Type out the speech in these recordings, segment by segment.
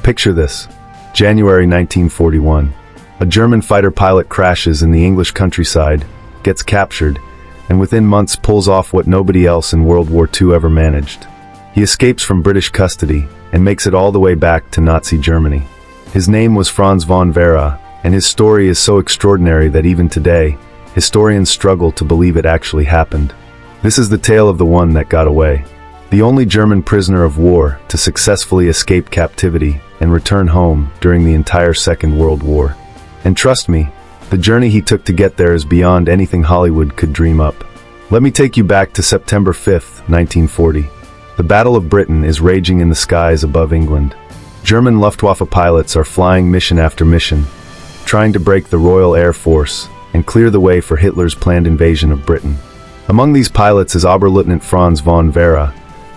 Picture this. January 1941. A German fighter pilot crashes in the English countryside, gets captured, and within months pulls off what nobody else in World War II ever managed. He escapes from British custody and makes it all the way back to Nazi Germany. His name was Franz von Werra, and his story is so extraordinary that even today, historians struggle to believe it actually happened. This is the tale of the one that got away. The only German prisoner of war to successfully escape captivity and return home during the entire Second World War. And trust me, the journey he took to get there is beyond anything Hollywood could dream up. Let me take you back to September 5th, 1940. The Battle of Britain is raging in the skies above England. German Luftwaffe pilots are flying mission after mission, trying to break the Royal Air Force and clear the way for Hitler's planned invasion of Britain. Among these pilots is Oberleutnant Franz von Werra,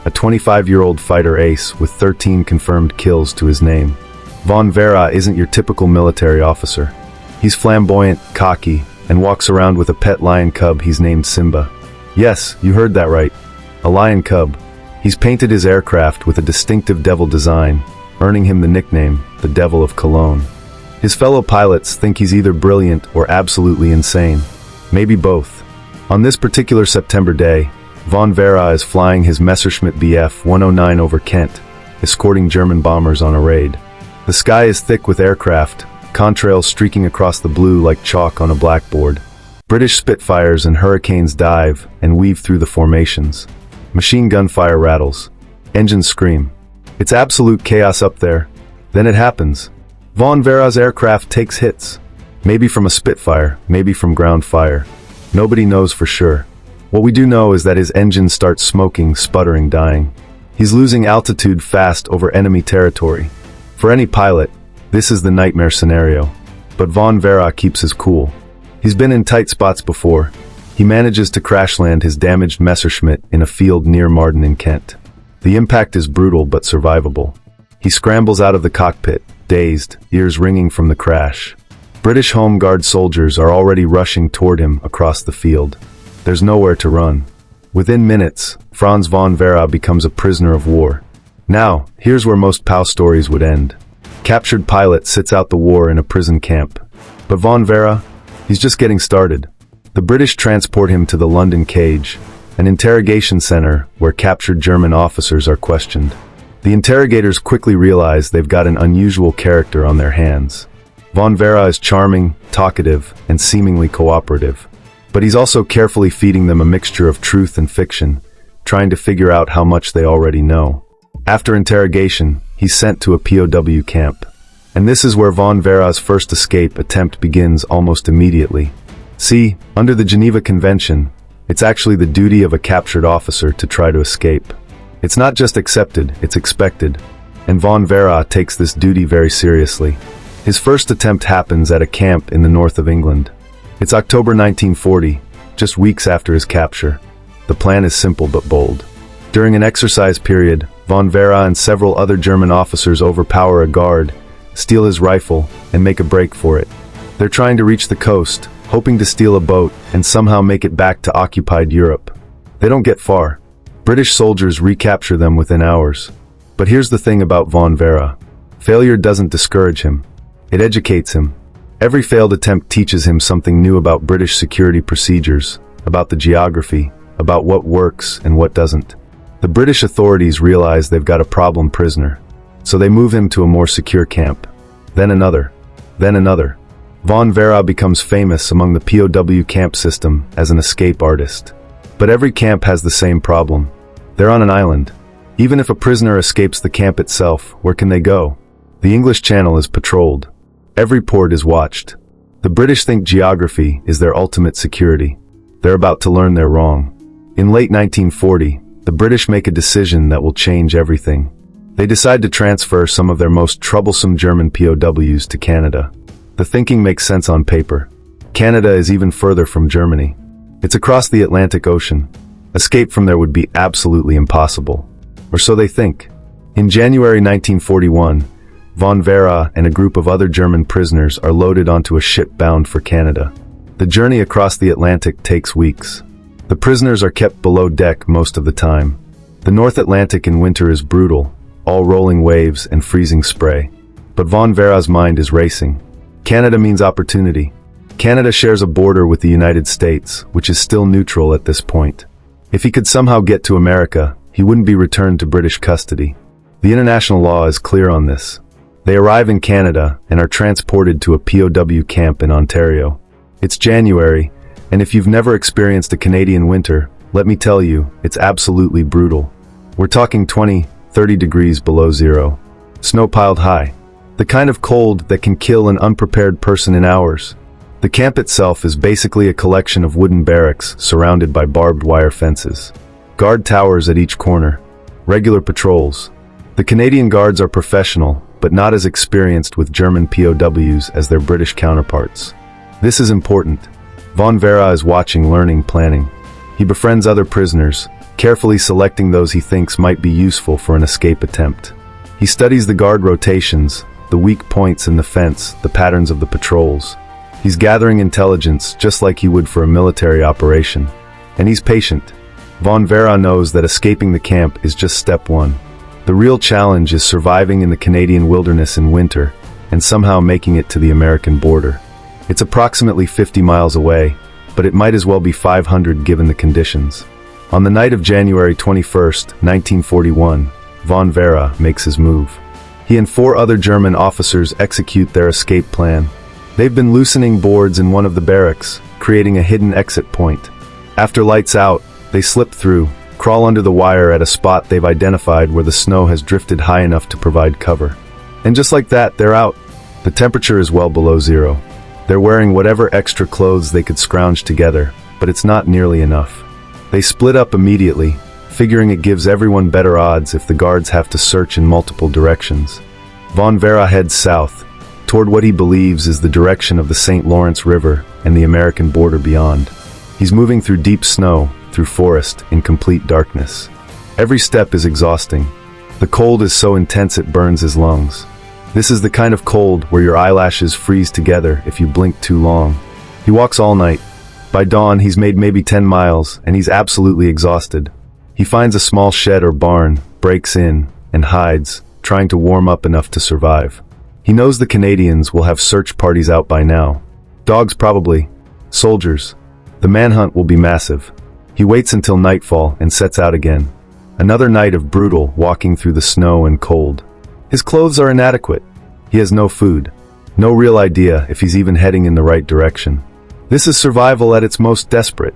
a 25-year-old fighter ace with 13 confirmed kills to his name. Von Werra isn't your typical military officer. He's flamboyant, cocky, and walks around with a pet lion cub he's named Simba. Yes, you heard that right. A lion cub. He's painted his aircraft with a distinctive devil design, earning him the nickname, the Devil of Cologne. His fellow pilots think he's either brilliant or absolutely insane. Maybe both. On this particular September day, von Werra is flying his Messerschmitt Bf 109 over Kent, escorting German bombers on a raid. The sky is thick with aircraft, contrails streaking across the blue like chalk on a blackboard. British Spitfires and Hurricanes dive and weave through the formations. Machine gun fire rattles. Engines scream. It's absolute chaos up there. Then it happens. Von Werra's aircraft takes hits. Maybe from a Spitfire, maybe from ground fire. Nobody knows for sure. What we do know is that his engines start smoking, sputtering, dying. He's losing altitude fast over enemy territory. For any pilot, this is the nightmare scenario. But von Werra keeps his cool. He's been in tight spots before. He manages to crash land his damaged Messerschmitt in a field near Marden in Kent. The impact is brutal but survivable. He scrambles out of the cockpit, dazed, ears ringing from the crash. British Home Guard soldiers are already rushing toward him across the field. There's nowhere to run. Within minutes, Franz von Werra becomes a prisoner of war. Now, here's where most POW stories would end. Captured pilot sits out the war in a prison camp. But von Werra, he's just getting started. The British transport him to the London Cage, an interrogation center where captured German officers are questioned. The interrogators quickly realize they've got an unusual character on their hands. Von Werra is charming, talkative, and seemingly cooperative. But he's also carefully feeding them a mixture of truth and fiction, trying to figure out how much they already know. After interrogation, he's sent to a POW camp. And this is where von Werra's first escape attempt begins almost immediately. See, under the Geneva Convention, it's actually the duty of a captured officer to try to escape. It's not just accepted, it's expected. And von Werra takes this duty very seriously. His first attempt happens at a camp in the north of England. It's October 1940, just weeks after his capture. The plan is simple but bold. During an exercise period, von Werra and several other German officers overpower a guard, steal his rifle, and make a break for it. They're trying to reach the coast, hoping to steal a boat and somehow make it back to occupied Europe. They don't get far. British soldiers recapture them within hours. But here's the thing about von Werra. Failure doesn't discourage him. It educates him. Every failed attempt teaches him something new about British security procedures, about the geography, about what works and what doesn't. The British authorities realize they've got a problem prisoner, so they move him to a more secure camp. Then another. Then another. Von Werra becomes famous among the POW camp system as an escape artist. But every camp has the same problem. They're on an island. Even if a prisoner escapes the camp itself, where can they go? The English Channel is patrolled. Every port is watched. The British think geography is their ultimate security. They're about to learn they're wrong. In late 1940, the British make a decision that will change everything. They decide to transfer some of their most troublesome German POWs to Canada. The thinking makes sense on paper. Canada is even further from Germany. It's across the Atlantic Ocean. Escape from there would be absolutely impossible. Or so they think. In January 1941, von Werra and a group of other German prisoners are loaded onto a ship bound for Canada. The journey across the Atlantic takes weeks. The prisoners are kept below deck most of the time. The North Atlantic in winter is brutal, all rolling waves and freezing spray. But von Werra's mind is racing. Canada means opportunity. Canada shares a border with the United States, which is still neutral at this point. If he could somehow get to America, he wouldn't be returned to British custody. The international law is clear on this. They arrive in Canada and are transported to a POW camp in Ontario. It's January, and if you've never experienced a Canadian winter, let me tell you, it's absolutely brutal. We're talking 20, 30 degrees below zero. Snow piled high. The kind of cold that can kill an unprepared person in hours. The camp itself is basically a collection of wooden barracks surrounded by barbed wire fences. Guard towers at each corner. Regular patrols. The Canadian guards are professional, but not as experienced with German POWs as their British counterparts. This is important. Von Werra is watching, learning, planning. He befriends other prisoners, carefully selecting those he thinks might be useful for an escape attempt. He studies the guard rotations, the weak points in the fence, the patterns of the patrols. He's gathering intelligence just like he would for a military operation. And he's patient. Von Werra knows that escaping the camp is just step one. The real challenge is surviving in the Canadian wilderness in winter and somehow making it to the American border. It's approximately 50 miles away, but it might as well be 500 given the conditions. On the night of January 21st, 1941, von Werra makes his move. He and 4 other German officers execute their escape plan. They've been loosening boards in one of the barracks, creating a hidden exit point. After lights out, they slip through, crawl under the wire at a spot they've identified where the snow has drifted high enough to provide cover. And just like that, they're out. The temperature is well below zero. They're wearing whatever extra clothes they could scrounge together, but it's not nearly enough. They split up immediately, figuring it gives everyone better odds if the guards have to search in multiple directions. Von Werra heads south, toward what he believes is the direction of the St. Lawrence River and the American border beyond. He's moving through deep snow, through forest, in complete darkness. Every step is exhausting. The cold is so intense it burns his lungs. This is the kind of cold where your eyelashes freeze together if you blink too long. He walks all night. By dawn, he's made maybe 10 miles, and he's absolutely exhausted. He finds a small shed or barn, breaks in, and hides, trying to warm up enough to survive. He knows the Canadians will have search parties out by now. Dogs probably. Soldiers. The manhunt will be massive. He waits until nightfall and sets out again. Another night of brutal walking through the snow and cold. His clothes are inadequate. He has no food. No real idea if he's even heading in the right direction. This is survival at its most desperate.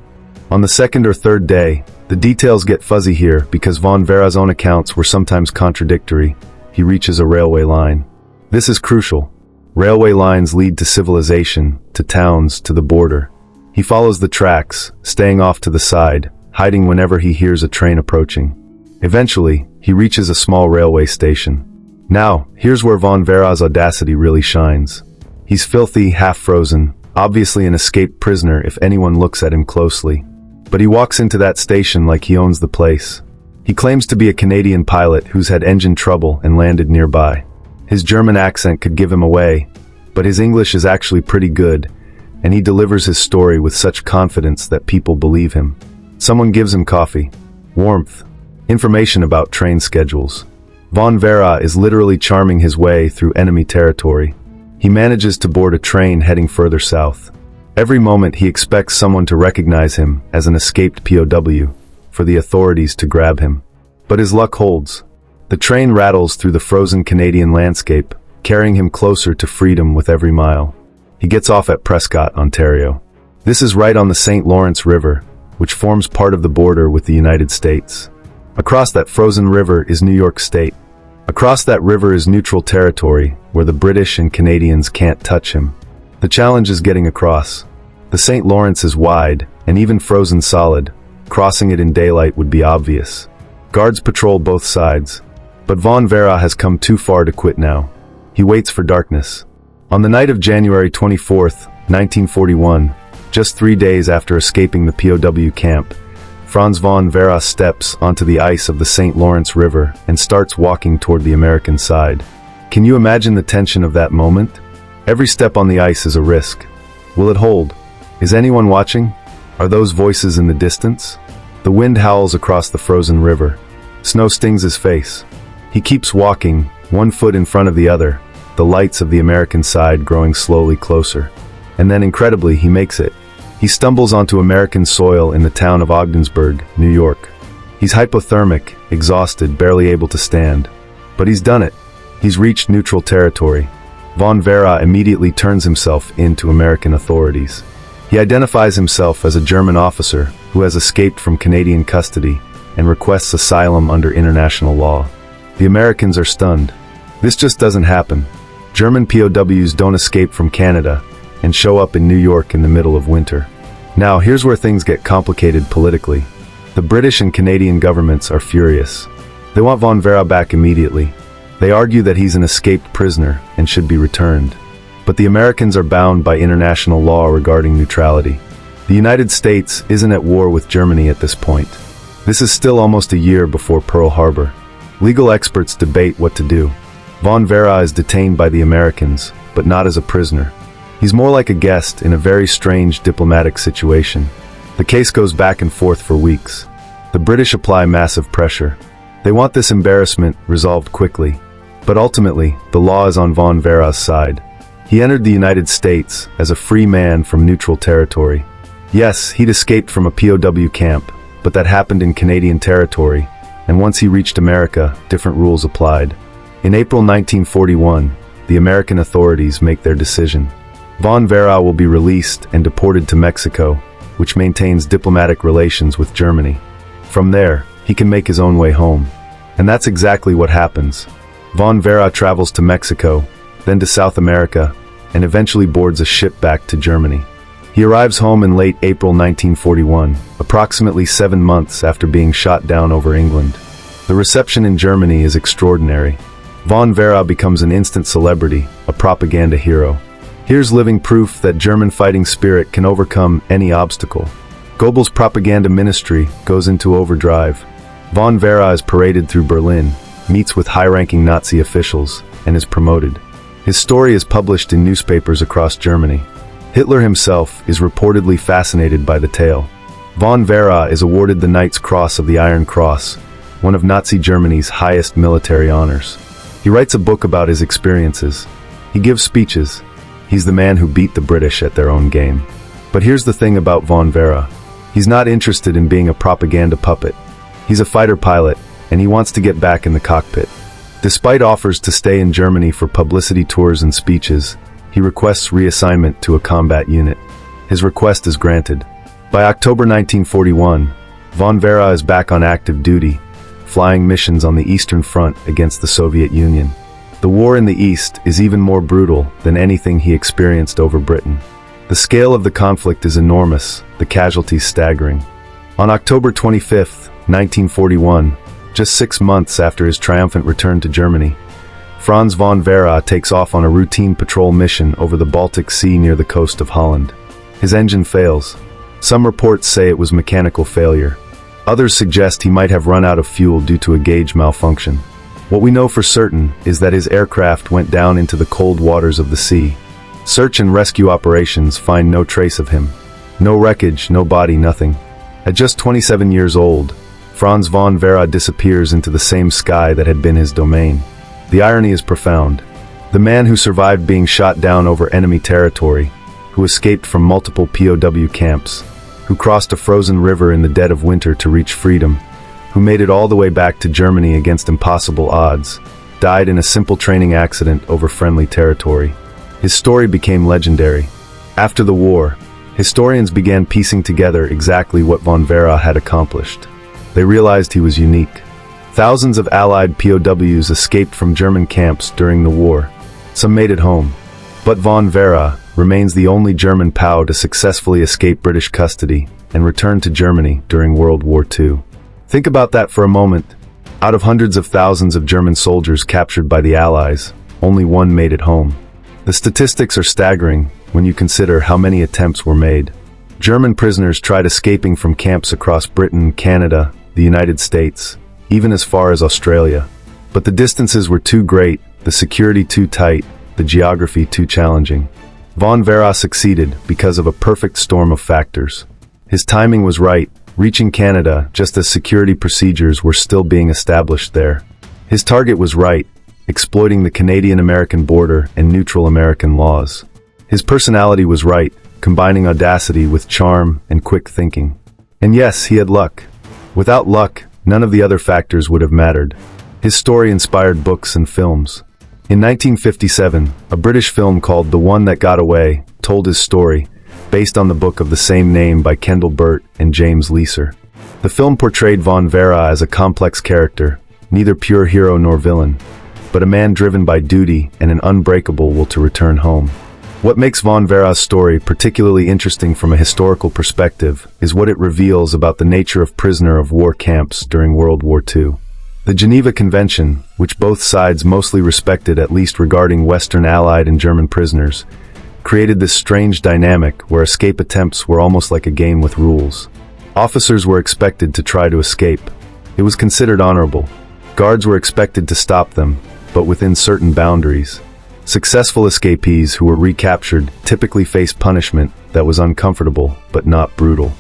On the second or third day, the details get fuzzy here because von Werra's own accounts were sometimes contradictory. He reaches a railway line. This is crucial. Railway lines lead to civilization, to towns, to the border. He follows the tracks, staying off to the side, hiding whenever he hears a train approaching. Eventually, he reaches a small railway station. Now, here's where von Werra's audacity really shines. He's filthy, half-frozen, obviously an escaped prisoner if anyone looks at him closely. But he walks into that station like he owns the place. He claims to be a Canadian pilot who's had engine trouble and landed nearby. His German accent could give him away, but his English is actually pretty good, and he delivers his story with such confidence that people believe him. Someone gives him coffee, warmth, information about train schedules. Von Werra is literally charming his way through enemy territory. He manages to board a train heading further south. Every moment he expects someone to recognize him as an escaped POW, for the authorities to grab him. But his luck holds. The train rattles through the frozen Canadian landscape, carrying him closer to freedom with every mile. He gets off at Prescott, Ontario. This is right on the St. Lawrence River, which forms part of the border with the United States. Across that frozen river is New York State. Across that river is neutral territory, where the British and Canadians can't touch him. The challenge is getting across. The St. Lawrence is wide, and even frozen solid. Crossing it in daylight would be obvious. Guards patrol both sides. But von Werra has come too far to quit now. He waits for darkness. On the night of January 24th, 1941, just 3 days after escaping the POW camp, Franz von Werra steps onto the ice of the St. Lawrence River and starts walking toward the American side. Can you imagine the tension of that moment? Every step on the ice is a risk. Will it hold? Is anyone watching? Are those voices in the distance? The wind howls across the frozen river. Snow stings his face. He keeps walking, one foot in front of the other, the lights of the American side growing slowly closer. And then incredibly, he makes it. He stumbles onto American soil in the town of Ogdensburg, New York. He's hypothermic, exhausted, barely able to stand. But he's done it. He's reached neutral territory. Von Werra immediately turns himself in to American authorities. He identifies himself as a German officer who has escaped from Canadian custody and requests asylum under international law. The Americans are stunned. This just doesn't happen. German POWs don't escape from Canada and show up in New York in the middle of winter. Now, here's where things get complicated politically. The British and Canadian governments are furious. They want Von Werra back immediately. They argue that he's an escaped prisoner and should be returned. But the Americans are bound by international law regarding neutrality. The United States isn't at war with Germany at this point. This is still almost a year before Pearl Harbor. Legal experts debate what to do. Von Werra is detained by the Americans, but not as a prisoner. He's more like a guest in a very strange diplomatic situation. The case goes back and forth for weeks. The British apply massive pressure. They want this embarrassment resolved quickly. But ultimately, the law is on Von Werra's side. He entered the United States as a free man from neutral territory. Yes, he'd escaped from a POW camp, but that happened in Canadian territory, and once he reached America, different rules applied. In April 1941, the American authorities make their decision. Von Werra will be released and deported to Mexico, which maintains diplomatic relations with Germany. From there, he can make his own way home. And that's exactly what happens. Von Werra travels to Mexico, then to South America, and eventually boards a ship back to Germany. He arrives home in late April 1941, approximately 7 months after being shot down over England. The reception in Germany is extraordinary. Von Werra becomes an instant celebrity, a propaganda hero. Here's living proof that German fighting spirit can overcome any obstacle. Goebbels' propaganda ministry goes into overdrive. Von Werra is paraded through Berlin, meets with high-ranking Nazi officials, and is promoted. His story is published in newspapers across Germany. Hitler himself is reportedly fascinated by the tale. Von Werra is awarded the Knight's Cross of the Iron Cross, one of Nazi Germany's highest military honors. He writes a book about his experiences. He gives speeches. He's the man who beat the British at their own game. But here's the thing about Von Werra. He's not interested in being a propaganda puppet. He's a fighter pilot, and he wants to get back in the cockpit. Despite offers to stay in Germany for publicity tours and speeches, he requests reassignment to a combat unit. His request is granted. By October 1941, Von Werra is back on active duty, flying missions on the Eastern Front against the Soviet Union. The war in the East is even more brutal than anything he experienced over Britain. The scale of the conflict is enormous, the casualties staggering. On October 25, 1941, just 6 months after his triumphant return to Germany, Franz von Werra takes off on a routine patrol mission over the Baltic Sea near the coast of Holland. His engine fails. Some reports say it was mechanical failure. Others suggest he might have run out of fuel due to a gauge malfunction. What we know for certain is that his aircraft went down into the cold waters of the sea. Search and rescue operations find no trace of him. No wreckage, no body, nothing. At just 27 years old, Franz von Werra disappears into the same sky that had been his domain. The irony is profound. The man who survived being shot down over enemy territory, who escaped from multiple POW camps, who crossed a frozen river in the dead of winter to reach freedom, who made it all the way back to Germany against impossible odds, died in a simple training accident over friendly territory. His story became legendary. After the war, historians began piecing together exactly what von Werra had accomplished. They realized he was unique. Thousands of Allied POWs escaped from German camps during the war. Some made it home. But von Werra remains the only German POW to successfully escape British custody and return to Germany during World War II. Think about that for a moment. Out of hundreds of thousands of German soldiers captured by the Allies, only one made it home. The statistics are staggering when you consider how many attempts were made. German prisoners tried escaping from camps across Britain, Canada, the United States, even as far as Australia. But the distances were too great, the security too tight, the geography too challenging. Von Werra succeeded because of a perfect storm of factors. His timing was right, reaching Canada just as security procedures were still being established there. His target was right, exploiting the Canadian-American border and neutral American laws. His personality was right, combining audacity with charm and quick thinking. And yes, he had luck. Without luck, none of the other factors would have mattered. His story inspired books and films. In 1957, a British film called The One That Got Away told his story, based on the book of the same name by Kendall Burt and James Leeser. The film portrayed von Werra as a complex character, neither pure hero nor villain, but a man driven by duty and an unbreakable will to return home. What makes von Werra's story particularly interesting from a historical perspective is what it reveals about the nature of prisoner of war camps during World War II. The Geneva Convention, which both sides mostly respected at least regarding Western Allied and German prisoners, created this strange dynamic where escape attempts were almost like a game with rules. Officers were expected to try to escape. It was considered honorable. Guards were expected to stop them, but within certain boundaries. Successful escapees who were recaptured typically faced punishment that was uncomfortable but not brutal.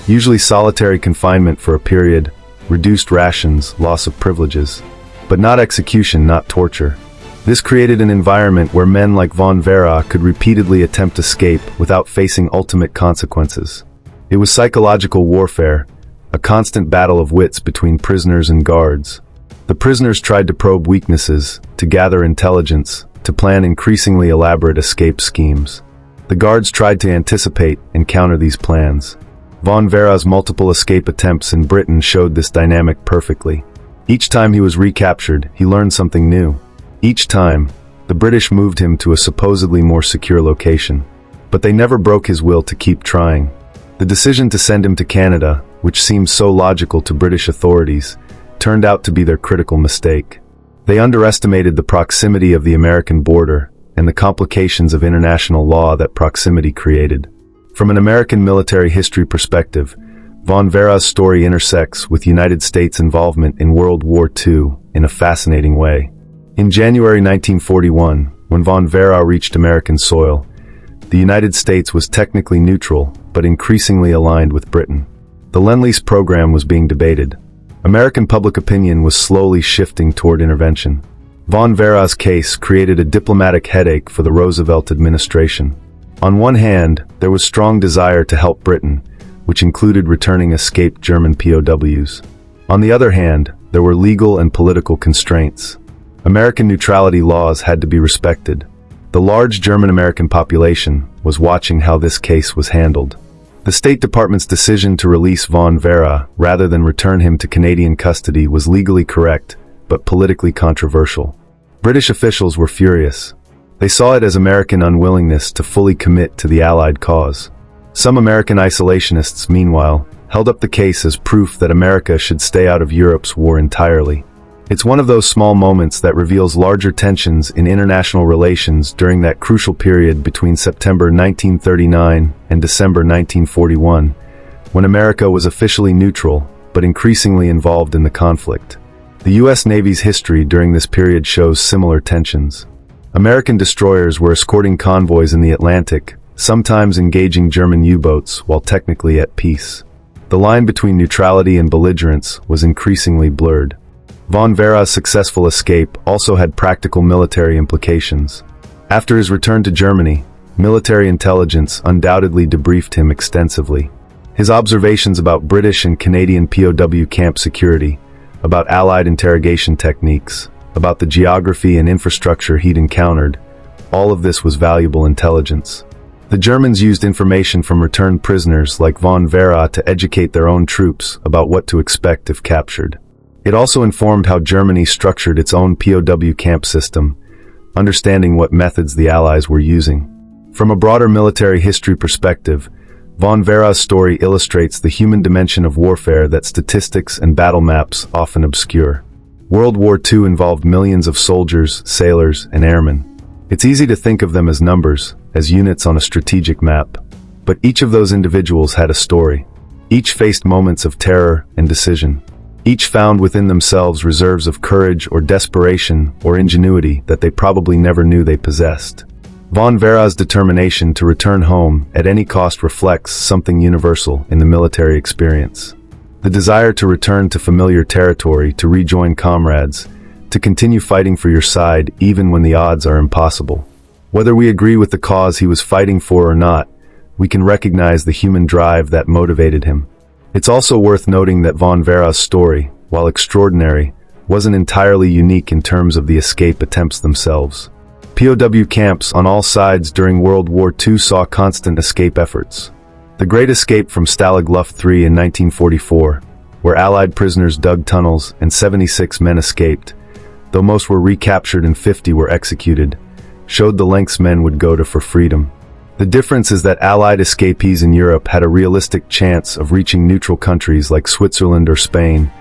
Usually solitary confinement for a period, reduced rations, loss of privileges, but not execution, not torture. This created an environment where men like von Werra could repeatedly attempt escape without facing ultimate consequences. It was psychological warfare, a constant battle of wits between prisoners and guards. The prisoners tried to probe weaknesses, to gather intelligence, to plan increasingly elaborate escape schemes. The guards tried to anticipate and counter these plans. Von Werra's multiple escape attempts in Britain showed this dynamic perfectly. Each time he was recaptured, he learned something new. Each time, the British moved him to a supposedly more secure location. But they never broke his will to keep trying. The decision to send him to Canada, which seemed so logical to British authorities, turned out to be their critical mistake. They underestimated the proximity of the American border and the complications of international law that proximity created. From an American military history perspective, von Werra's story intersects with United States involvement in World War II in a fascinating way. In January 1941, when von Werra reached American soil, the United States was technically neutral, but increasingly aligned with Britain. The Lend-Lease program was being debated. American public opinion was slowly shifting toward intervention. Von Werra's case created a diplomatic headache for the Roosevelt administration. On one hand, there was strong desire to help Britain, which included returning escaped German POWs. On the other hand, there were legal and political constraints. American neutrality laws had to be respected. The large German-American population was watching how this case was handled. The State Department's decision to release von Werra rather than return him to Canadian custody was legally correct, but politically controversial. British officials were furious. They saw it as American unwillingness to fully commit to the Allied cause. Some American isolationists, meanwhile, held up the case as proof that America should stay out of Europe's war entirely. It's one of those small moments that reveals larger tensions in international relations during that crucial period between September 1939 and December 1941, when America was officially neutral, but increasingly involved in the conflict. The U.S. Navy's history during this period shows similar tensions. American destroyers were escorting convoys in the Atlantic, sometimes engaging German U-boats while technically at peace. The line between neutrality and belligerence was increasingly blurred. Von Werra's successful escape also had practical military implications. After his return to Germany, military intelligence undoubtedly debriefed him extensively. His observations about British and Canadian POW camp security, about Allied interrogation techniques, about the geography and infrastructure he'd encountered, all of this was valuable intelligence. The Germans used information from returned prisoners like von Werra to educate their own troops about what to expect if captured. It also informed how Germany structured its own POW camp system, understanding what methods the Allies were using. From a broader military history perspective, von Werra's story illustrates the human dimension of warfare that statistics and battle maps often obscure. World War II involved millions of soldiers, sailors, and airmen. It's easy to think of them as numbers, as units on a strategic map. But each of those individuals had a story. Each faced moments of terror and decision. Each found within themselves reserves of courage or desperation or ingenuity that they probably never knew they possessed. Von Werra's determination to return home at any cost reflects something universal in the military experience. The desire to return to familiar territory to rejoin comrades, to continue fighting for your side even when the odds are impossible. Whether we agree with the cause he was fighting for or not, we can recognize the human drive that motivated him. It's also worth noting that von Werra's story, while extraordinary, wasn't entirely unique in terms of the escape attempts themselves. POW camps on all sides during World War II saw constant escape efforts. The Great Escape from Stalag Luft III in 1944, where Allied prisoners dug tunnels and 76 men escaped, though most were recaptured and 50 were executed, showed the lengths men would go to for freedom. The difference is that Allied escapees in Europe had a realistic chance of reaching neutral countries like Switzerland or Spain,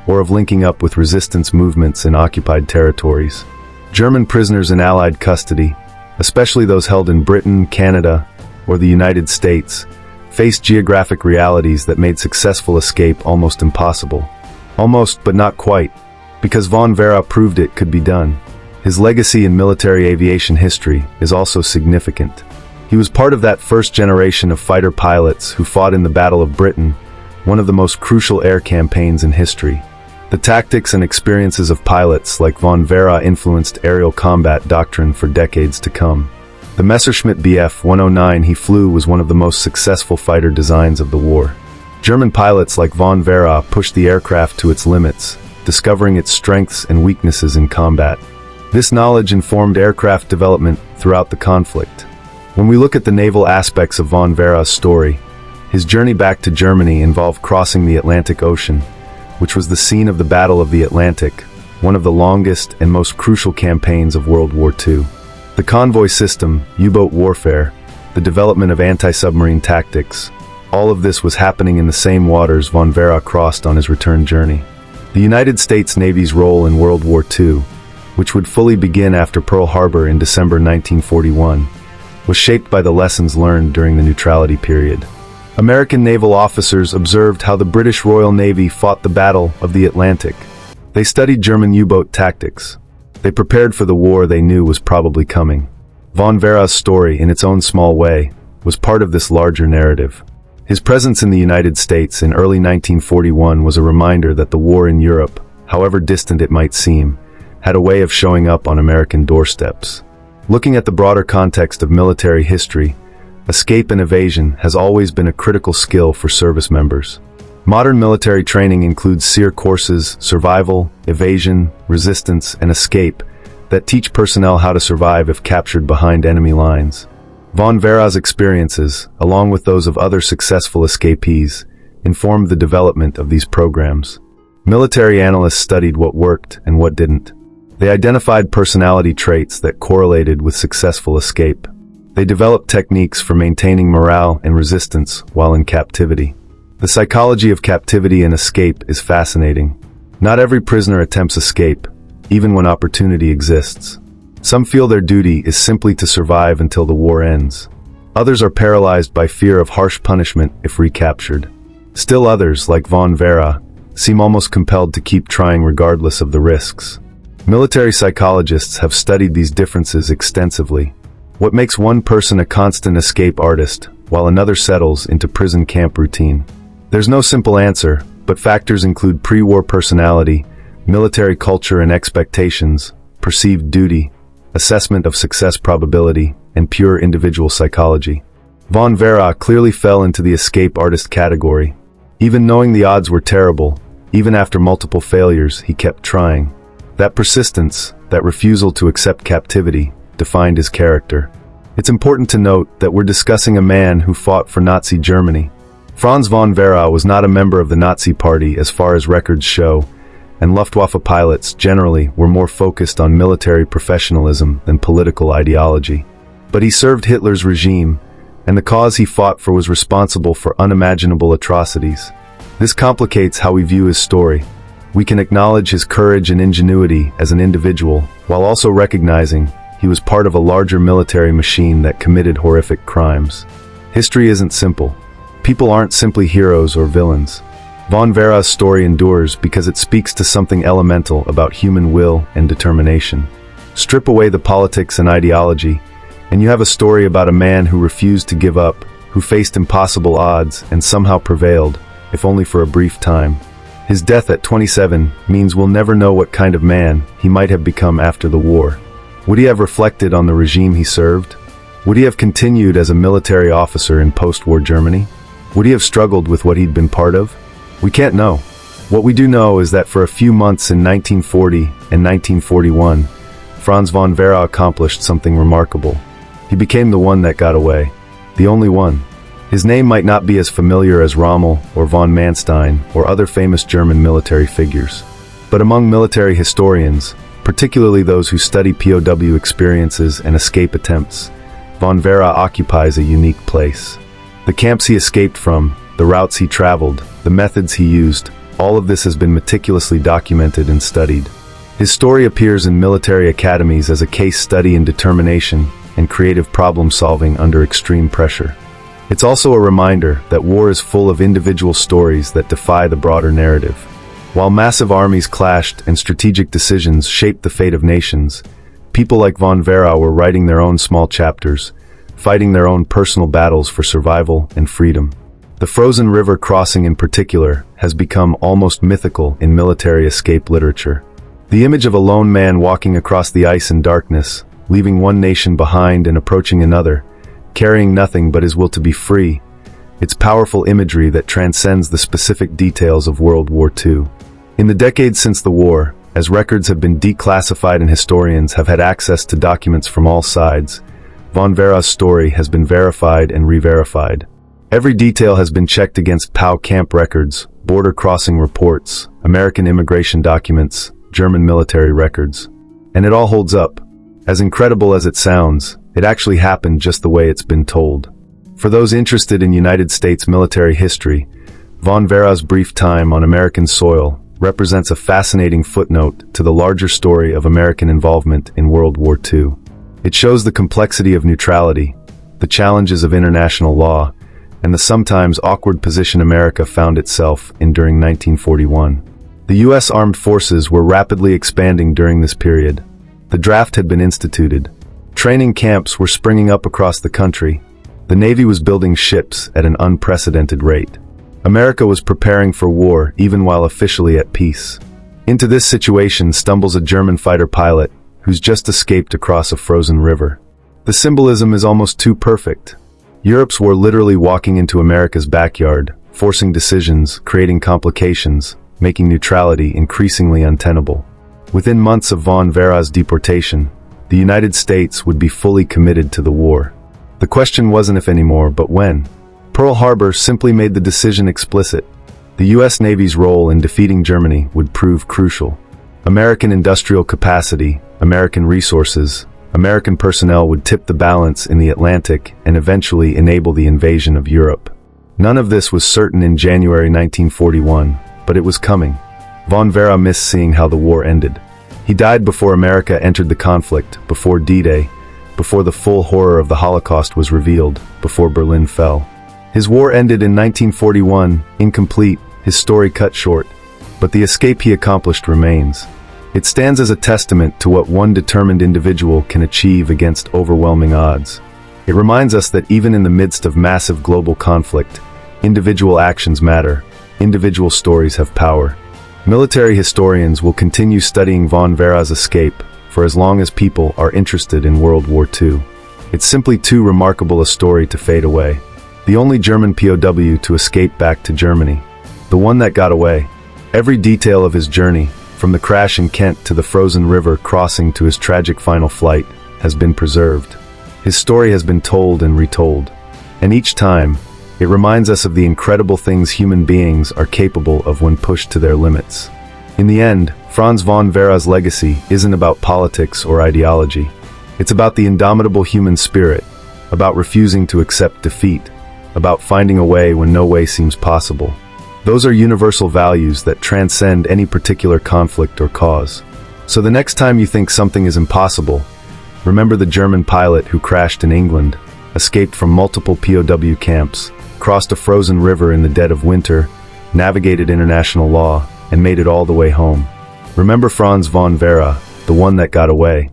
or of linking up with resistance movements in occupied territories. German prisoners in Allied custody, especially those held in Britain, Canada, or the United States, faced geographic realities that made successful escape almost impossible. Almost, but not quite, because von Werra proved it could be done. His legacy in military aviation history is also significant. He was part of that first generation of fighter pilots who fought in the Battle of Britain, one of the most crucial air campaigns in history. The tactics and experiences of pilots like von Werra influenced aerial combat doctrine for decades to come. The Messerschmitt Bf 109 he flew was one of the most successful fighter designs of the war. German pilots like von Werra pushed the aircraft to its limits, discovering its strengths and weaknesses in combat. This knowledge informed aircraft development throughout the conflict. When we look at the naval aspects of von Werra's story, his journey back to Germany involved crossing the Atlantic Ocean, which was the scene of the Battle of the Atlantic, one of the longest and most crucial campaigns of World War II. The convoy system, U-boat warfare, the development of anti-submarine tactics, all of this was happening in the same waters von Werra crossed on his return journey. The United States Navy's role in World War II, which would fully begin after Pearl Harbor in December 1941, was shaped by the lessons learned during the neutrality period. American naval officers observed how the British Royal Navy fought the Battle of the Atlantic. They studied German U-boat tactics. They prepared for the war they knew was probably coming. Von Werra's story, in its own small way, was part of this larger narrative. His presence in the United States in early 1941 was a reminder that the war in Europe, however distant it might seem, had a way of showing up on American doorsteps. Looking at the broader context of military history, escape and evasion has always been a critical skill for service members. Modern military training includes SEER courses, survival, evasion, resistance, and escape that teach personnel how to survive if captured behind enemy lines. Von Werra's experiences, along with those of other successful escapees, informed the development of these programs. Military analysts studied what worked and what didn't. They identified personality traits that correlated with successful escape. They developed techniques for maintaining morale and resistance while in captivity. The psychology of captivity and escape is fascinating. Not every prisoner attempts escape, even when opportunity exists. Some feel their duty is simply to survive until the war ends. Others are paralyzed by fear of harsh punishment if recaptured. Still others, like von Werra, seem almost compelled to keep trying regardless of the risks. Military psychologists have studied these differences extensively. What makes one person a constant escape artist, while another settles into prison camp routine? There's no simple answer, but factors include pre-war personality, military culture and expectations, perceived duty, assessment of success probability, and pure individual psychology. Von Werra clearly fell into the escape artist category. Even knowing the odds were terrible, even after multiple failures, he kept trying. That persistence, that refusal to accept captivity, defined his character. It's important to note that we're discussing a man who fought for Nazi Germany. Franz von Werra was not a member of the Nazi Party as far as records show, and Luftwaffe pilots generally were more focused on military professionalism than political ideology. But he served Hitler's regime, and the cause he fought for was responsible for unimaginable atrocities. This complicates how we view his story. We can acknowledge his courage and ingenuity as an individual, while also recognizing he was part of a larger military machine that committed horrific crimes. History isn't simple. People aren't simply heroes or villains. Von Werra's story endures because it speaks to something elemental about human will and determination. Strip away the politics and ideology, and you have a story about a man who refused to give up, who faced impossible odds and somehow prevailed, if only for a brief time. His death at 27 means we'll never know what kind of man he might have become after the war. Would he have reflected on the regime he served? Would he have continued as a military officer in post-war Germany? Would he have struggled with what he'd been part of? We can't know. What we do know is that for a few months in 1940 and 1941, Franz von Werra accomplished something remarkable. He became the one that got away. The only one. His name might not be as familiar as Rommel or von Manstein or other famous German military figures. But among military historians, particularly those who study POW experiences and escape attempts, von Werra occupies a unique place. The camps he escaped from, the routes he traveled, the methods he used, all of this has been meticulously documented and studied. His story appears in military academies as a case study in determination and creative problem-solving under extreme pressure. It's also a reminder that war is full of individual stories that defy the broader narrative. While massive armies clashed and strategic decisions shaped the fate of nations, people like von Werra were writing their own small chapters, fighting their own personal battles for survival and freedom. The frozen river crossing in particular has become almost mythical in military escape literature. The image of a lone man walking across the ice in darkness, leaving one nation behind and approaching another, carrying nothing but his will to be free. It's powerful imagery that transcends the specific details of World War II. In the decades since the war, as records have been declassified and historians have had access to documents from all sides, von Werra's story has been verified and re-verified. Every detail has been checked against POW camp records, border crossing reports, American immigration documents, German military records. And it all holds up. As incredible as it sounds, it actually happened just the way it's been told. For those interested in United States military history, von Werra's brief time on American soil represents a fascinating footnote to the larger story of American involvement in World War II. It shows the complexity of neutrality, the challenges of international law, and the sometimes awkward position America found itself in during 1941. The U.S. Armed Forces were rapidly expanding during this period. The draft had been instituted. Training camps were springing up across the country. The Navy was building ships at an unprecedented rate. America was preparing for war even while officially at peace. Into this situation stumbles a German fighter pilot who's just escaped across a frozen river. The symbolism is almost too perfect. Europe's war literally walking into America's backyard, forcing decisions, creating complications, making neutrality increasingly untenable. Within months of von Werra's deportation, the United States would be fully committed to the war. The question wasn't if anymore, but when. Pearl Harbor simply made the decision explicit. The U.S. Navy's role in defeating Germany would prove crucial. American industrial capacity, American resources, American personnel would tip the balance in the Atlantic and eventually enable the invasion of Europe. None of this was certain in January 1941, but it was coming. Von Werra missed seeing how the war ended. He died before America entered the conflict, before D-Day, before the full horror of the Holocaust was revealed, before Berlin fell. His war ended in 1941, incomplete, his story cut short, but the escape he accomplished remains. It stands as a testament to what one determined individual can achieve against overwhelming odds. It reminds us that even in the midst of massive global conflict, individual actions matter, individual stories have power. Military historians will continue studying von Werra's escape for as long as people are interested in World War II. It's simply too remarkable a story to fade away. The only German POW to escape back to Germany. The one that got away. Every detail of his journey, from the crash in Kent to the frozen river crossing to his tragic final flight, has been preserved. His story has been told and retold. And each time, it reminds us of the incredible things human beings are capable of when pushed to their limits. In the end, Franz von Werra's legacy isn't about politics or ideology. It's about the indomitable human spirit, about refusing to accept defeat, about finding a way when no way seems possible. Those are universal values that transcend any particular conflict or cause. So the next time you think something is impossible, remember the German pilot who crashed in England, escaped from multiple POW camps, crossed a frozen river in the dead of winter, navigated international law, and made it all the way home. Remember Franz von Werra, the one that got away.